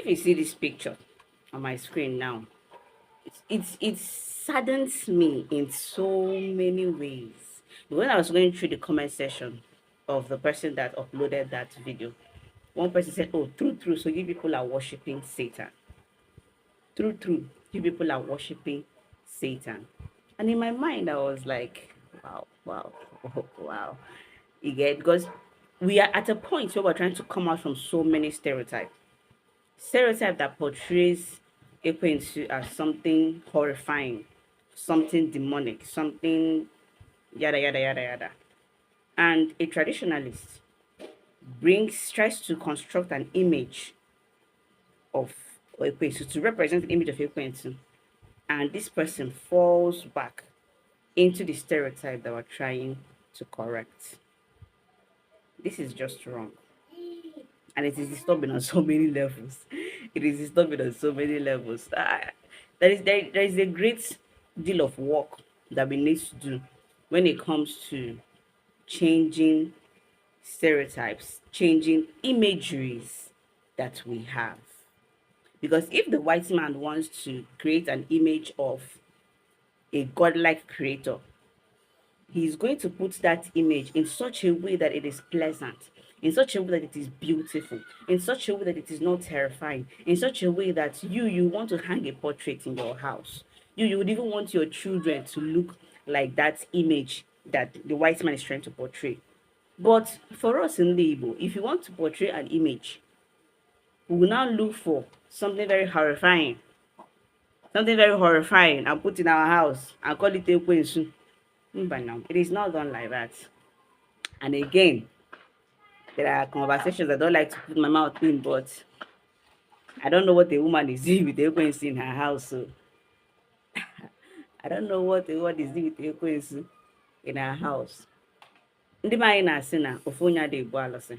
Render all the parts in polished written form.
you see this picture on my screen now, it saddens me in so many ways. When I was going through the comment section of the person that uploaded that video, one person said, "Oh, true, so you people are worshiping Satan. True, you people are worshiping Satan." And in my mind, I was like, wow, wow. You get, because we are at a point where we're trying to come out from so many stereotype that portrays Ekwensu as something horrifying, something demonic, something yada yada yada yada. And a traditionalist tries to construct an image of Ekwensu, to represent the image of Ekwensu, and this person falls back into the stereotype that we're trying to correct. This is just wrong. And it is disturbing on so many levels. It is disturbing on so many levels. There is a great deal of work that we need to do when it comes to changing stereotypes, changing imageries that we have. Because if the white man wants to create an image of a godlike creator, he's going to put that image in such a way that it is pleasant, in such a way that it is beautiful, in such a way that it is not terrifying, in such a way that you want to hang a portrait in your house. You would even want your children to look like that image that the white man is trying to portray. But for us in the Igbo, if you want to portray an image, we will now look for something very horrifying, and put in our house and call it Ekwensu. But now, it is not done like that. And again, there are conversations I don't like to put my mouth in, but I don't know what a woman is doing with Ekwensu in her house. So I don't know what a woman is doing with Ekwensu in her house. Ndị be anyị na-asị na ofu onye adịghị ebu alụsị.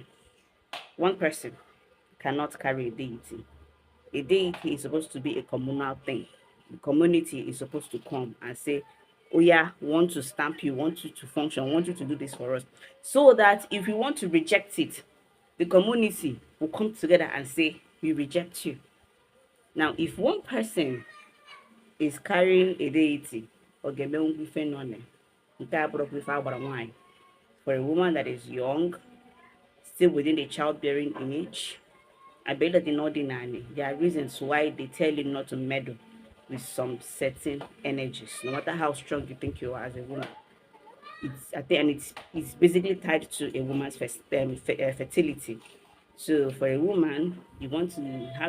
One person cannot carry a deity. A deity is supposed to be a communal thing. The community is supposed to come and say, "Oh yeah, we want to stamp you, want you to function, want you to do this for us." So that if we want to reject it, the community will come together and say, "We reject you." Now, if one person is carrying a deity, or for a woman that is young, still within the childbearing age, I bet that in ordinary, there are reasons why they tell you not to meddle with some certain energies, no matter how strong you think you are as a woman. It's basically tied to a woman's fertility. So for a woman, you want to have